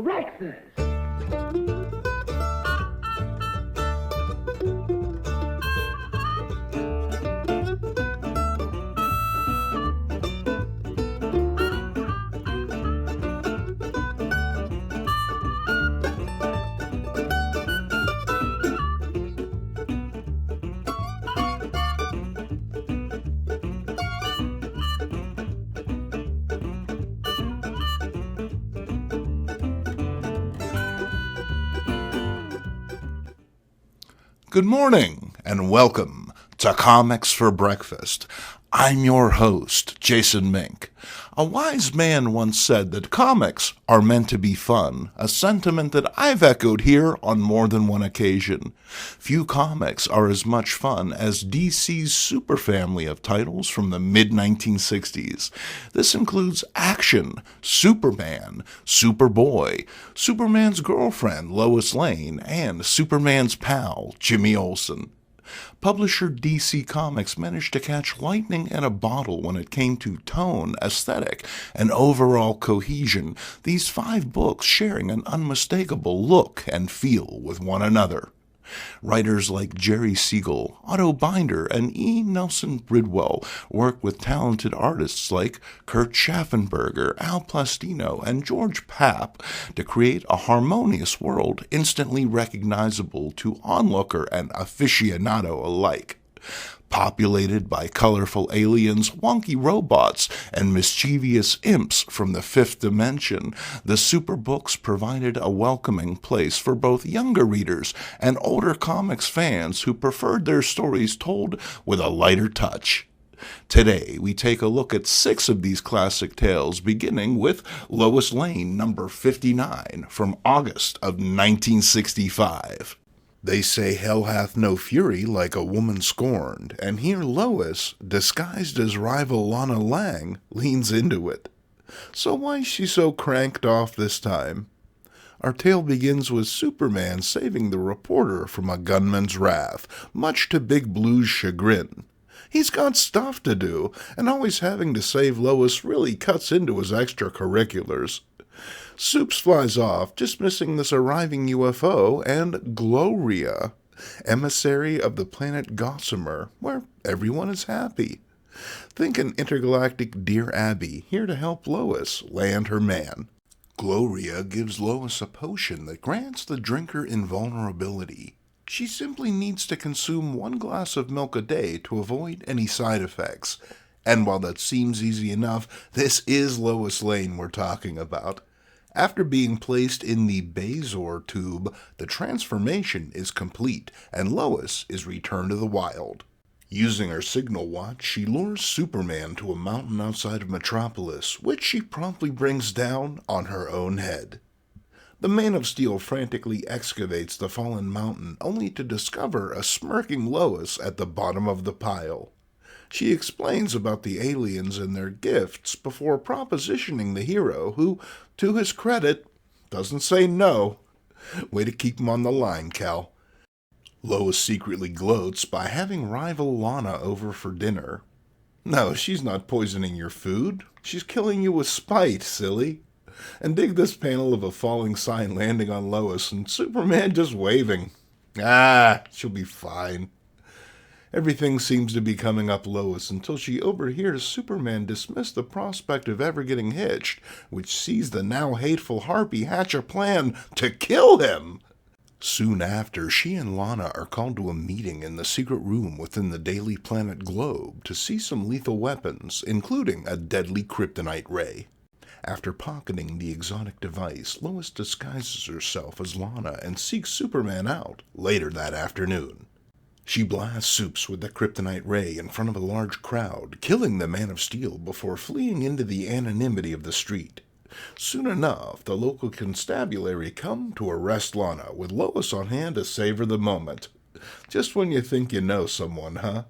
breakfast. Good morning, and welcome to Comics for Breakfast. I'm your host, Jason Mink. A wise man once said that comics are meant to be fun, a sentiment that I've echoed here on more than one occasion. Few comics are as much fun as DC's super family of titles from the mid-1960s. This includes Action, Superman, Superboy, Superman's girlfriend, Lois Lane, and Superman's pal, Jimmy Olsen. Publisher DC Comics managed to catch lightning in a bottle when it came to tone, aesthetic, and overall cohesion, these 5 books sharing an unmistakable look and feel with one another. Writers like Jerry Siegel, Otto Binder, and E. Nelson Bridwell work with talented artists like Kurt Schaffenberger, Al Plastino, and George Papp to create a harmonious world instantly recognizable to onlooker and aficionado alike. Populated by colorful aliens, wonky robots, and mischievous imps from the fifth dimension, the Super Books provided a welcoming place for both younger readers and older comics fans who preferred their stories told with a lighter touch. Today, we take a look at 6 of these classic tales, beginning with Lois Lane number 59 from August of 1965. They say hell hath no fury like a woman scorned, and here Lois, disguised as rival Lana Lang, leans into it. So why is she so cranked off this time? Our tale begins with Superman saving the reporter from a gunman's wrath, much to Big Blue's chagrin. He's got stuff to do, and always having to save Lois really cuts into his extracurriculars. Soups flies off, dismissing this arriving UFO, and Gloria, emissary of the planet Gossamer, where everyone is happy. Think an intergalactic Dear Abby, here to help Lois land her man. Gloria gives Lois a potion that grants the drinker invulnerability. She simply needs to consume 1 glass of milk a day to avoid any side effects. And while that seems easy enough, this is Lois Lane we're talking about. After being placed in the Bezor tube, the transformation is complete, and Lois is returned to the wild. Using her signal watch, she lures Superman to a mountain outside of Metropolis, which she promptly brings down on her own head. The Man of Steel frantically excavates the fallen mountain, only to discover a smirking Lois at the bottom of the pile. She explains about the aliens and their gifts before propositioning the hero, who, to his credit, doesn't say no. Way to keep him on the line, Cal. Lois secretly gloats by having rival Lana over for dinner. No, she's not poisoning your food. She's killing you with spite, silly. And dig this panel of a falling sign landing on Lois and Superman just waving. She'll be fine. Everything seems to be coming up Lois until she overhears Superman dismiss the prospect of ever getting hitched, which sees the now hateful Harpy hatch a plan to kill him. Soon after, she and Lana are called to a meeting in the secret room within the Daily Planet Globe to see some lethal weapons, including a deadly kryptonite ray. After pocketing the exotic device, Lois disguises herself as Lana and seeks Superman out later that afternoon. She blasts Soups with the kryptonite ray in front of a large crowd, killing the Man of Steel before fleeing into the anonymity of the street. Soon enough, the local constabulary come to arrest Lana, with Lois on hand to savor the moment. Just when you think you know someone, huh?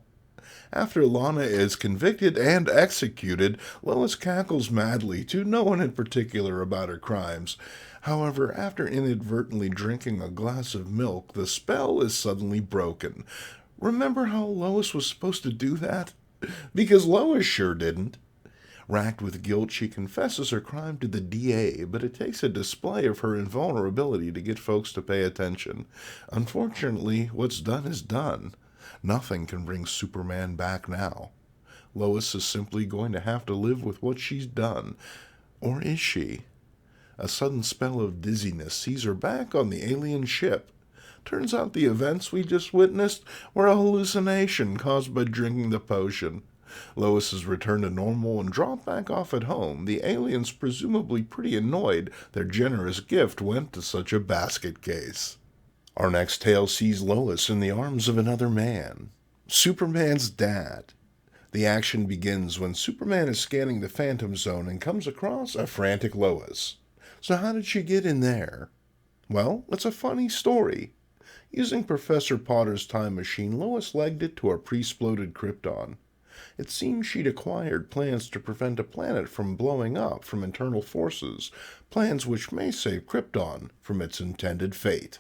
After Lana is convicted and executed, Lois cackles madly to no one in particular about her crimes. However, after inadvertently drinking a glass of milk, the spell is suddenly broken. Remember how Lois was supposed to do that? Because Lois sure didn't. Racked with guilt, she confesses her crime to the DA, but it takes a display of her invulnerability to get folks to pay attention. Unfortunately, what's done is done. Nothing can bring Superman back now. Lois is simply going to have to live with what she's done. Or is she? A sudden spell of dizziness sees her back on the alien ship. Turns out the events we just witnessed were a hallucination caused by drinking the potion. Lois is returned to normal and dropped back off at home, the aliens presumably pretty annoyed their generous gift went to such a basket case. Our next tale sees Lois in the arms of another man, Superman's dad. The action begins when Superman is scanning the Phantom Zone and comes across a frantic Lois. So how did she get in there? Well, it's a funny story. Using Professor Potter's time machine, Lois legged it to a pre-exploded Krypton. It seems she'd acquired plans to prevent a planet from blowing up from internal forces, plans which may save Krypton from its intended fate.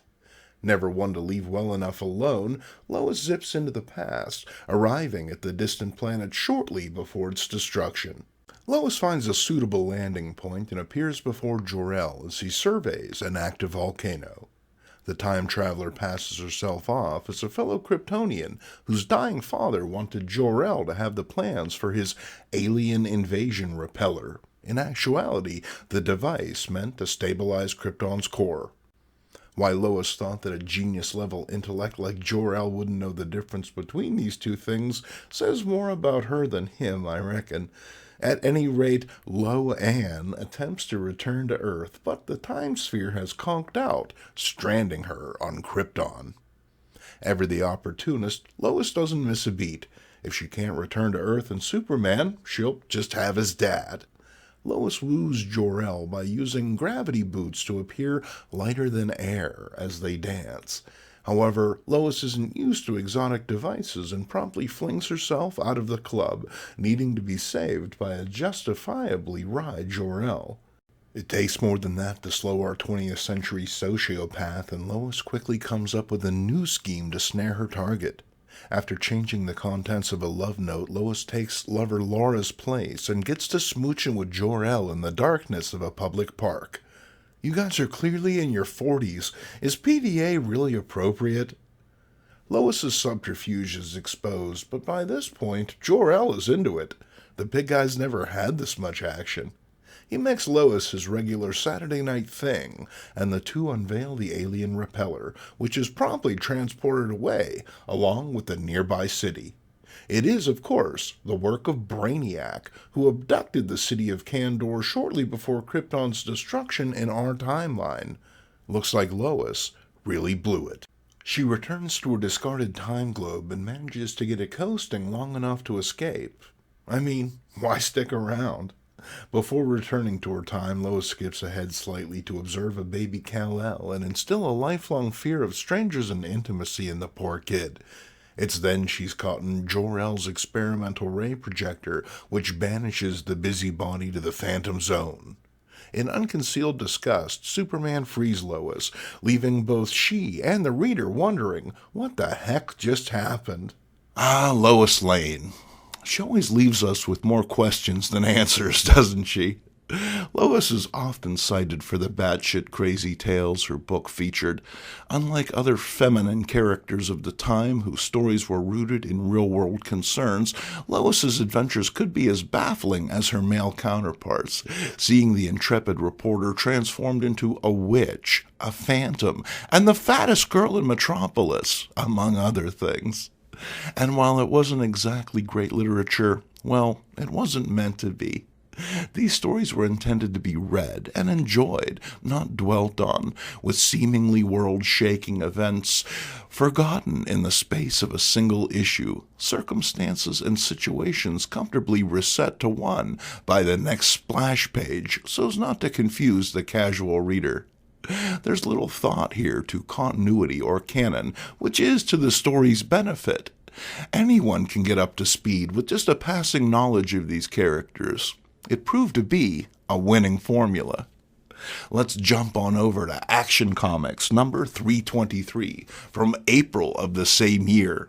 Never one to leave well enough alone, Lois zips into the past, arriving at the distant planet shortly before its destruction. Lois finds a suitable landing point and appears before Jor-El as he surveys an active volcano. The time traveler passes herself off as a fellow Kryptonian whose dying father wanted Jor-El to have the plans for his alien invasion repeller. In actuality, the device meant to stabilize Krypton's core. Why Lois thought that a genius-level intellect like Jor-El wouldn't know the difference between these two things says more about her than him, I reckon. At any rate, Lo-Ann attempts to return to Earth, but the time sphere has conked out, stranding her on Krypton. Ever the opportunist, Lois doesn't miss a beat. If she can't return to Earth and Superman, she'll just have his dad. Lois woos Jor-El by using gravity boots to appear lighter than air as they dance. However, Lois isn't used to exotic devices and promptly flings herself out of the club, needing to be saved by a justifiably wry Jor-El. It takes more than that to slow our 20th century sociopath, and Lois quickly comes up with a new scheme to snare her target. After changing the contents of a love note, Lois takes lover Laura's place and gets to smooching with Jor-El in the darkness of a public park. You guys are clearly in your 40s. Is PDA really appropriate? Lois's subterfuge is exposed, but by this point, Jor-El is into it. The big guy's never had this much action. He makes Lois his regular Saturday night thing, and the two unveil the alien repeller, which is promptly transported away, along with the nearby city. It is, of course, the work of Brainiac, who abducted the city of Kandor shortly before Krypton's destruction in our timeline. Looks like Lois really blew it. She returns to her discarded time globe and manages to get it coasting long enough to escape. I mean, why stick around? Before returning to her time, Lois skips ahead slightly to observe a baby Kal-El and instill a lifelong fear of strangers and intimacy in the poor kid. It's then she's caught in Jor-El's experimental ray projector, which banishes the busybody to the Phantom Zone. In unconcealed disgust, Superman frees Lois, leaving both she and the reader wondering what the heck just happened. Lois Lane. She always leaves us with more questions than answers, doesn't she? Lois is often cited for the batshit crazy tales her book featured. Unlike other feminine characters of the time whose stories were rooted in real-world concerns, Lois's adventures could be as baffling as her male counterparts, seeing the intrepid reporter transformed into a witch, a phantom, and the fattest girl in Metropolis, among other things. And while it wasn't exactly great literature, well, it wasn't meant to be. These stories were intended to be read and enjoyed, not dwelt on, with seemingly world-shaking events forgotten in the space of a single issue, circumstances and situations comfortably reset to one by the next splash page so as not to confuse the casual reader. There's little thought here to continuity or canon, which is to the story's benefit. Anyone can get up to speed with just a passing knowledge of these characters. It proved to be a winning formula. Let's jump on over to Action Comics number 323 from April of the same year.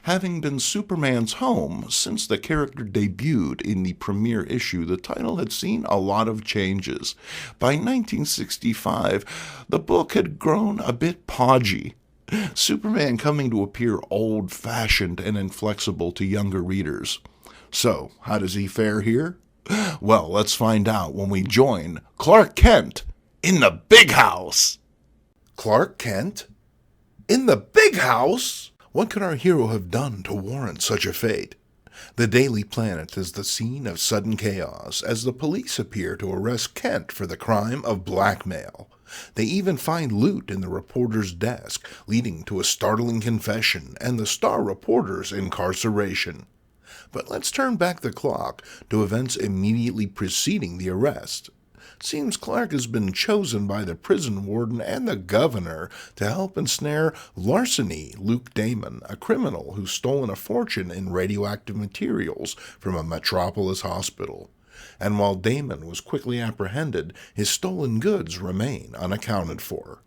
Having been Superman's home since the character debuted in the premiere issue, the title had seen a lot of changes. By 1965, the book had grown a bit podgy, Superman coming to appear old-fashioned and inflexible to younger readers. So, how does he fare here? Well, let's find out when we join Clark Kent in the big house. Clark Kent? In the big house? What could our hero have done to warrant such a fate? The Daily Planet is the scene of sudden chaos as the police appear to arrest Kent for the crime of blackmail. They even find loot in the reporter's desk, leading to a startling confession and the star reporter's incarceration. But let's turn back the clock to events immediately preceding the arrest. Seems Clark has been chosen by the prison warden and the governor to help ensnare Larceny Luke Damon, a criminal who's stolen a fortune in radioactive materials from a metropolis hospital. And while Damon was quickly apprehended, his stolen goods remain unaccounted for.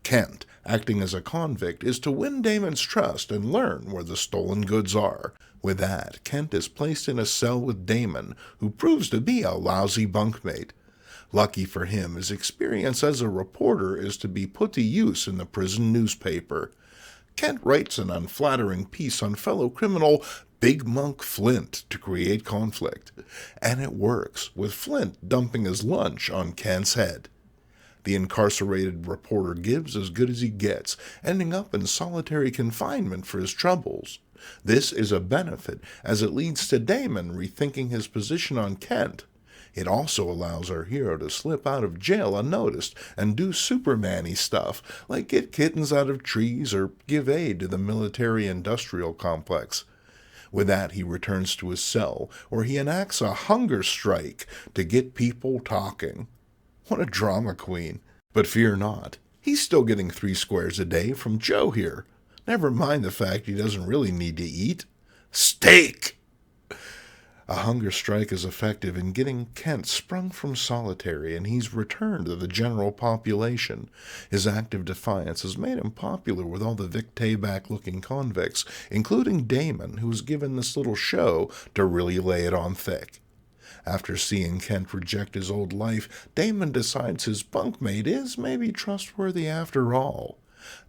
Kent, acting as a convict, is to win Damon's trust and learn where the stolen goods are. With that, Kent is placed in a cell with Damon, who proves to be a lousy bunkmate. Lucky for him, his experience as a reporter is to be put to use in the prison newspaper. Kent writes an unflattering piece on fellow criminal Big Monk Flint to create conflict, and it works, with Flint dumping his lunch on Kent's head. The incarcerated reporter gives as good as he gets, ending up in solitary confinement for his troubles. This is a benefit, as it leads to Damon rethinking his position on Kent. It also allows our hero to slip out of jail unnoticed and do Superman-y stuff, like get kittens out of trees or give aid to the military-industrial complex. With that, he returns to his cell, where he enacts a hunger strike to get people talking. What a drama queen. But fear not, he's still getting 3 squares a day from Joe here. Never mind the fact he doesn't really need to eat. Steak! A hunger strike is effective in getting Kent sprung from solitary, and he's returned to the general population. His active defiance has made him popular with all the Vic Tayback-looking convicts, including Damon, who's given this little show to really lay it on thick. After seeing Kent reject his old life, Damon decides his bunkmate is maybe trustworthy after all.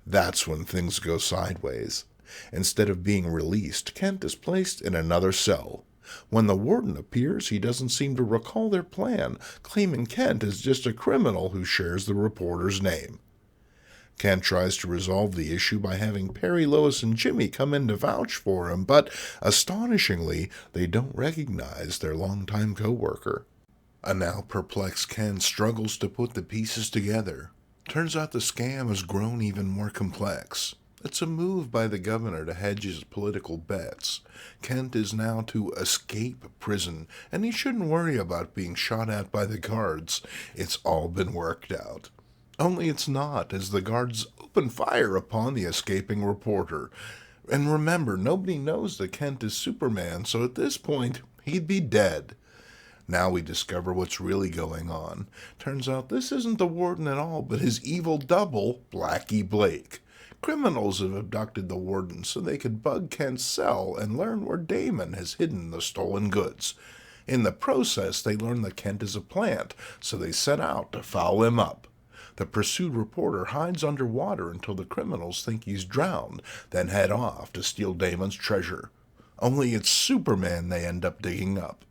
That's when things go sideways. Instead of being released, Kent is placed in another cell. When the warden appears, he doesn't seem to recall their plan, claiming Kent is just a criminal who shares the reporter's name. Kent tries to resolve the issue by having Perry, Lois, and Jimmy come in to vouch for him, but, astonishingly, they don't recognize their longtime co-worker. A now perplexed Kent struggles to put the pieces together. Turns out the scam has grown even more complex. It's a move by the governor to hedge his political bets. Kent is now to escape prison, and he shouldn't worry about being shot at by the guards. It's all been worked out. Only it's not, as the guards open fire upon the escaping reporter. And remember, nobody knows that Kent is Superman, so at this point, he'd be dead. Now we discover what's really going on. Turns out this isn't the warden at all, but his evil double, Blackie Blake. Criminals have abducted the warden so they could bug Kent's cell and learn where Damon has hidden the stolen goods. In the process, they learn that Kent is a plant, so they set out to foul him up. The pursued reporter hides underwater until the criminals think he's drowned, then head off to steal Damon's treasure. Only it's Superman they end up digging up.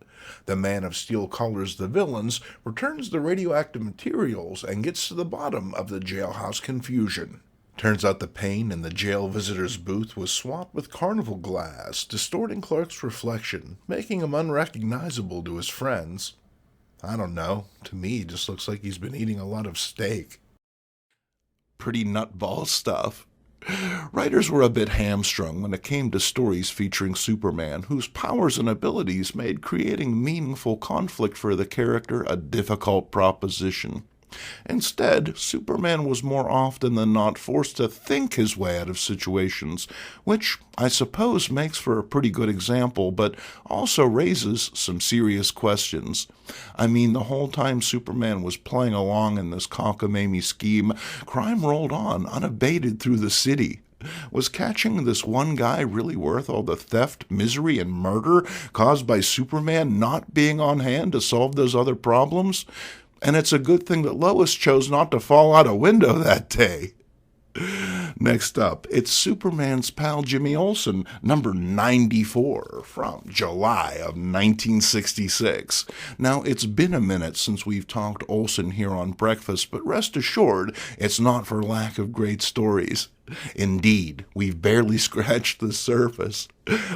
The Man of Steel collars the villains, returns the radioactive materials, and gets to the bottom of the jailhouse confusion. Turns out the pane in the jail visitor's booth was swapped with carnival glass, distorting Clark's reflection, making him unrecognizable to his friends. I don't know, to me it just looks like he's been eating a lot of steak. Pretty nutball stuff. Writers were a bit hamstrung when it came to stories featuring Superman, whose powers and abilities made creating meaningful conflict for the character a difficult proposition. Instead, Superman was more often than not forced to think his way out of situations, which I suppose makes for a pretty good example, but also raises some serious questions. I mean, the whole time Superman was playing along in this cockamamie scheme, crime rolled on unabated through the city. Was catching this one guy really worth all the theft, misery, and murder caused by Superman not being on hand to solve those other problems? And it's a good thing that Lois chose not to fall out a window that day. Next up, it's Superman's pal Jimmy Olsen, number 94, from July of 1966. Now, it's been a minute since we've talked Olsen here on Breakfast, but rest assured, it's not for lack of great stories. Indeed, we've barely scratched the surface.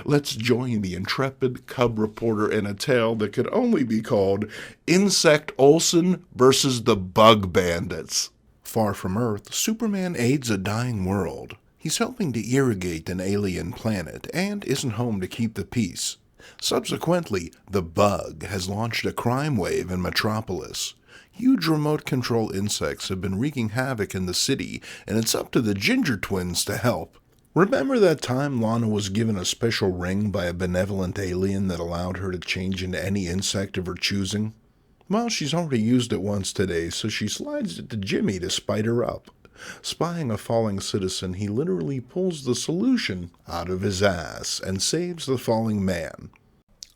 Let's join the intrepid cub reporter in a tale that could only be called Insect Olsen versus the Bug Bandits. Far from Earth, Superman aids a dying world. He's helping to irrigate an alien planet and isn't home to keep the peace. Subsequently, the Bug has launched a crime wave in Metropolis. Huge remote control insects have been wreaking havoc in the city, and it's up to the Ginger twins to help. Remember that time Lana was given a special ring by a benevolent alien that allowed her to change into any insect of her choosing? Well, she's already used it once today, so she slides it to Jimmy to spite her up. Spying a falling citizen, he literally pulls the solution out of his ass and saves the falling man.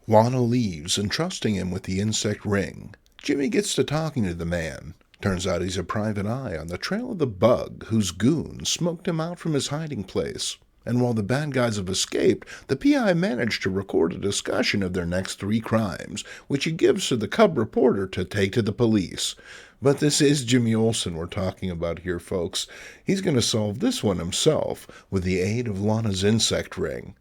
Lana leaves, entrusting him with the insect ring. Jimmy gets to talking to the man. Turns out he's a private eye on the trail of the Bug, whose goons smoked him out from his hiding place. And while the bad guys have escaped, the PI managed to record a discussion of their next 3 crimes, which he gives to the cub reporter to take to the police. But this is Jimmy Olsen we're talking about here, folks. He's going to solve this one himself with the aid of Lana's insect ring.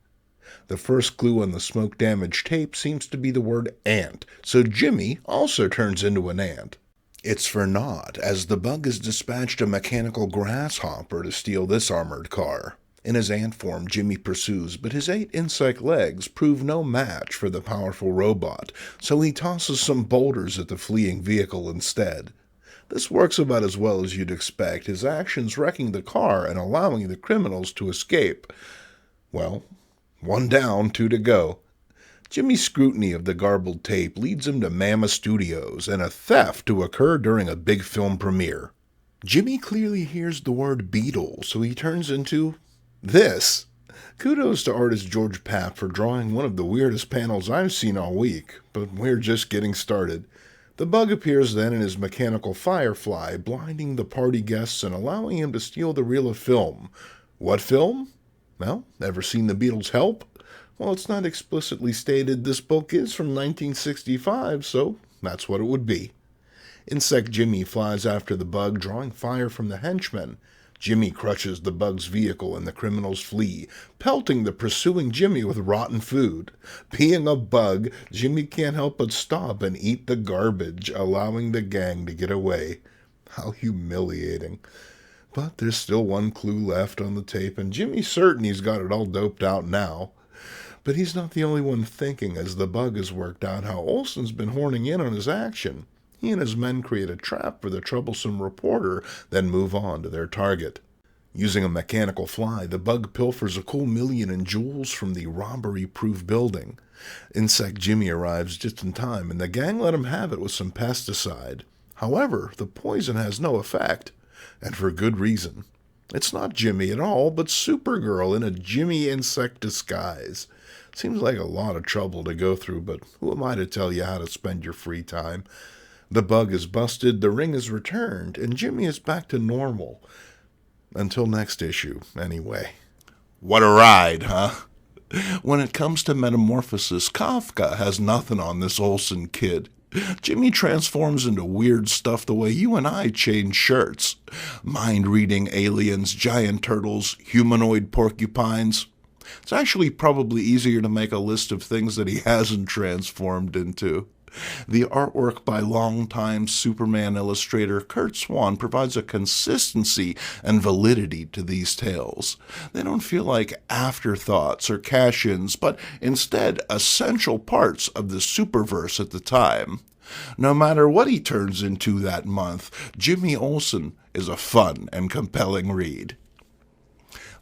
The first clue on the smoke-damaged tape seems to be the word ant, so Jimmy also turns into an ant. It's for naught, as the Bug has dispatched a mechanical grasshopper to steal this armored car. In his ant form, Jimmy pursues, but his 8 insect legs prove no match for the powerful robot, so he tosses some boulders at the fleeing vehicle instead. This works about as well as you'd expect, his actions wrecking the car and allowing the criminals to escape. Well, 1 down, 2 to go. Jimmy's scrutiny of the garbled tape leads him to Mama Studios and a theft to occur during a big film premiere. Jimmy clearly hears the word beetle, so he turns into this. Kudos to artist George Papp for drawing one of the weirdest panels I've seen all week, but we're just getting started. The Bug appears then in his mechanical firefly, blinding the party guests and allowing him to steal the reel of film. What film? Well, ever seen the Beatles' Help? Well, it's not explicitly stated this book is from 1965, so that's what it would be. Insect Jimmy flies after the Bug, drawing fire from the henchmen. Jimmy crushes the Bug's vehicle and the criminals flee, pelting the pursuing Jimmy with rotten food. Being a Bug, Jimmy can't help but stop and eat the garbage, allowing the gang to get away. How humiliating. But there's still 1 clue left on the tape, and Jimmy's certain he's got it all doped out now. But he's not the only one thinking, as the Bug has worked out how Olsen's been horning in on his action. He and his men create a trap for the troublesome reporter, then move on to their target. Using a mechanical fly, the Bug pilfers a cool million in jewels from the robbery-proof building. Insect Jimmy arrives just in time, and the gang let him have it with some pesticide. However, the poison has no effect, and for good reason. It's not Jimmy at all, but Supergirl in a Jimmy insect disguise. Seems like a lot of trouble to go through, but who am I to tell you how to spend your free time? The Bug is busted, the ring is returned, and Jimmy is back to normal. Until next issue, anyway. What a ride, huh? When it comes to metamorphosis, Kafka has nothing on this Olsen kid. Jimmy transforms into weird stuff the way you and I change shirts. Mind-reading aliens, giant turtles, humanoid porcupines. It's actually probably easier to make a list of things that he hasn't transformed into. The artwork by longtime Superman illustrator Kurt Swan provides a consistency and validity to these tales. They don't feel like afterthoughts or cash-ins, but instead essential parts of the Superverse at the time. No matter what he turns into that month, Jimmy Olsen is a fun and compelling read.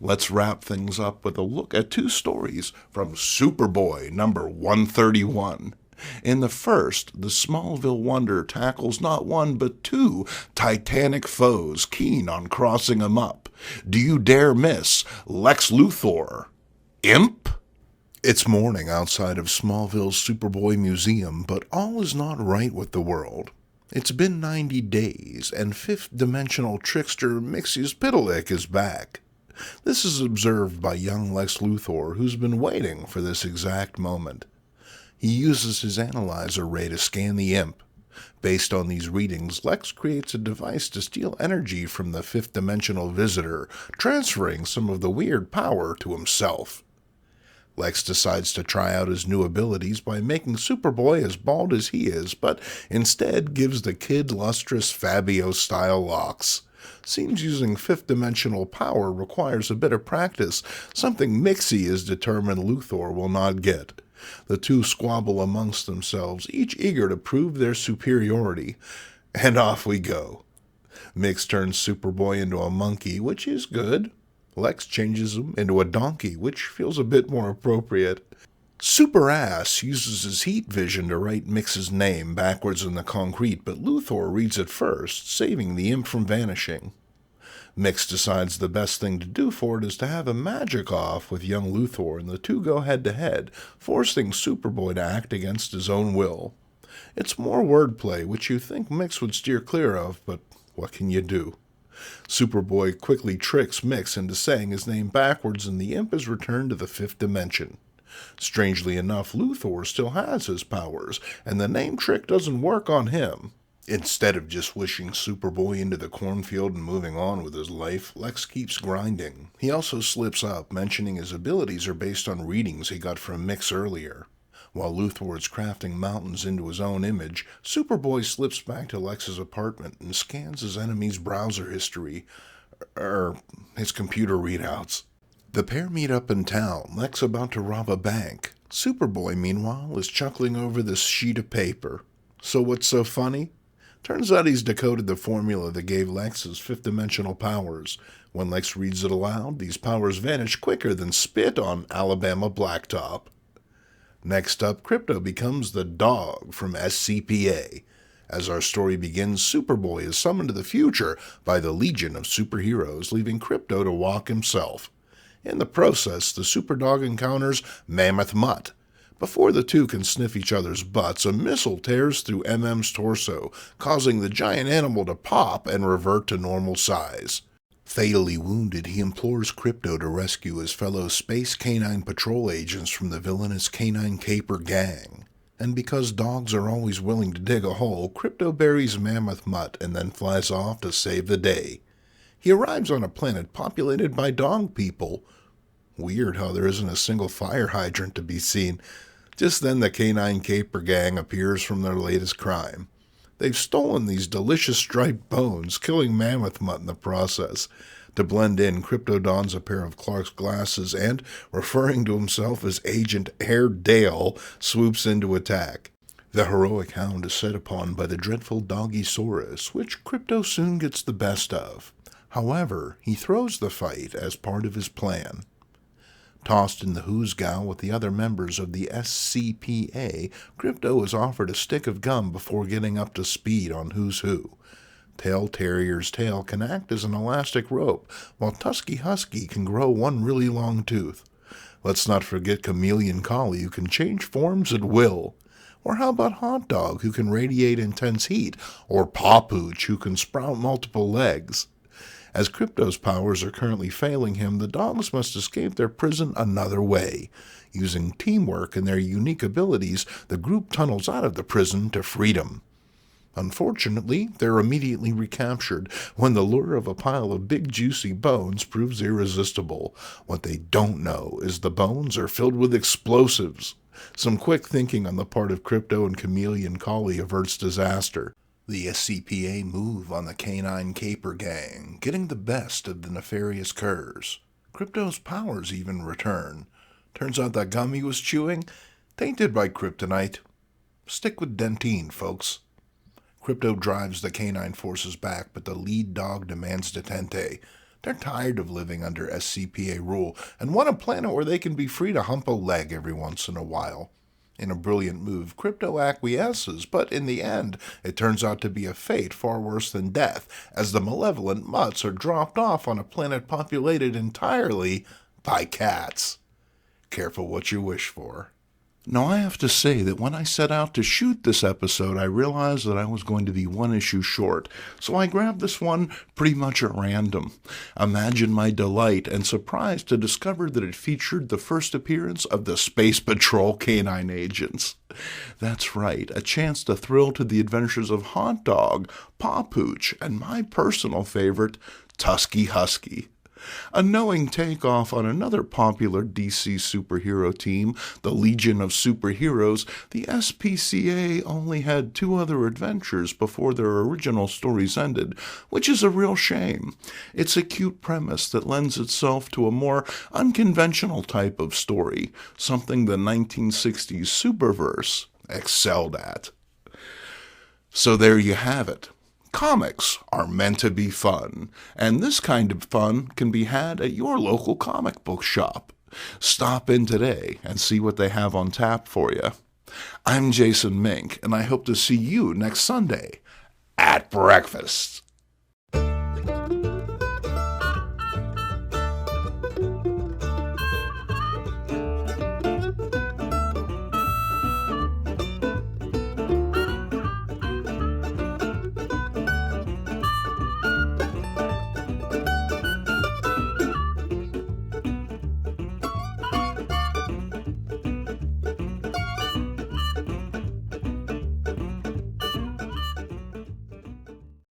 Let's wrap things up with a look at 2 stories from Superboy number 131. In the first, the Smallville Wonder tackles not one but two titanic foes keen on crossing him up. Do you dare miss Lex Luthor? Imp? It's morning outside of Smallville's Superboy Museum, but all is not right with the world. It's been 90 days, and fifth-dimensional trickster MXYZPTLK is back. This is observed by young Lex Luthor, who's been waiting for this exact moment. He uses his analyzer ray to scan the imp. Based on these readings, Lex creates a device to steal energy from the fifth-dimensional visitor, transferring some of the weird power to himself. Lex decides to try out his new abilities by making Superboy as bald as he is, but instead gives the kid lustrous Fabio-style locks. Seems using fifth-dimensional power requires a bit of practice, something Mixie is determined Luthor will not get. The two squabble amongst themselves, each eager to prove their superiority, and off we go. Mix turns Superboy into a monkey, which is good. Lex changes him into a donkey, which feels a bit more appropriate. Super Ass uses his heat vision to write Mix's name backwards in the concrete, but Luthor reads it first, saving the imp from vanishing. Mix decides the best thing to do for it is to have a magic off with young Luthor, and the two go head-to-head, forcing Superboy to act against his own will. It's more wordplay, which you think Mix would steer clear of, but what can you do? Superboy quickly tricks Mix into saying his name backwards, and the imp is returned to the fifth dimension. Strangely enough, Luthor still has his powers, and the name trick doesn't work on him. Instead of just wishing Superboy into the cornfield and moving on with his life, Lex keeps grinding. He also slips up, mentioning his abilities are based on readings he got from Mix earlier. While Luthor is crafting mountains into his own image, Superboy slips back to Lex's apartment and scans his enemy's browser history, his computer readouts. The pair meet up in town, Lex about to rob a bank. Superboy, meanwhile, is chuckling over this sheet of paper. So what's so funny? Turns out he's decoded the formula that gave Lex his fifth-dimensional powers. When Lex reads it aloud, these powers vanish quicker than spit on Alabama blacktop. Next up, Krypto becomes the dog from SCPA. As our story begins, Superboy is summoned to the future by the Legion of Superheroes, leaving Krypto to walk himself. In the process, the Superdog encounters Mammoth Mutt. Before the two can sniff each other's butts, a missile tears through MM's torso, causing the giant animal to pop and revert to normal size. Fatally wounded, he implores Krypto to rescue his fellow Space Canine Patrol agents from the villainous Canine Caper gang. And because dogs are always willing to dig a hole, Krypto buries Mammoth Mutt and then flies off to save the day. He arrives on a planet populated by dog people. Weird how there isn't a single fire hydrant to be seen. Just then the Canine Caper gang appears from their latest crime. They've stolen these delicious striped bones, killing Mammoth Mutt in the process. To blend in, Krypto dons a pair of Clark's glasses and, referring to himself as Agent Airedale, swoops in to attack. The heroic hound is set upon by the dreadful Doggysaurus, which Krypto soon gets the best of. However, he throws the fight as part of his plan. Tossed in the hoosgow with the other members of the SCPA, Krypto is offered a stick of gum before getting up to speed on Who's Who. Tail Terrier's tail can act as an elastic rope, while Tusky Husky can grow one really long tooth. Let's not forget Chameleon Collie, who can change forms at will. Or how about Hot Dog, who can radiate intense heat, or Pawpooch, who can sprout multiple legs. As Krypto's powers are currently failing him, the dogs must escape their prison another way. Using teamwork and their unique abilities, the group tunnels out of the prison to freedom. Unfortunately, they're immediately recaptured when the lure of a pile of big juicy bones proves irresistible. What they don't know is the bones are filled with explosives. Some quick thinking on the part of Krypto and Chameleon Collie averts disaster. The SCPA move on the Canine Caper gang, getting the best of the nefarious curs. Krypto's powers even return. Turns out that gum he was chewing, tainted by kryptonite. Stick with Dentine, folks. Krypto drives the canine forces back, but the lead dog demands detente. They're tired of living under SCPA rule and want a planet where they can be free to hump a leg every once in a while. In a brilliant move, Krypto acquiesces, but in the end, it turns out to be a fate far worse than death, as the malevolent mutts are dropped off on a planet populated entirely by cats. Careful what you wish for. Now, I have to say that when I set out to shoot this episode, I realized that I was going to be one issue short, so I grabbed this one pretty much at random. Imagine my delight and surprise to discover that it featured the first appearance of the Space Patrol canine agents. That's right, a chance to thrill to the adventures of Hot Dog, Paw Pooch, and my personal favorite, Tusky Husky. A knowing takeoff on another popular DC superhero team, the Legion of Superheroes, the SPCA only had 2 other adventures before their original stories ended, which is a real shame. It's a cute premise that lends itself to a more unconventional type of story, something the 1960s Superverse excelled at. So there you have it. Comics are meant to be fun, and this kind of fun can be had at your local comic book shop. Stop in today and see what they have on tap for you. I'm Jason Mink, and I hope to see you next Sunday at breakfast.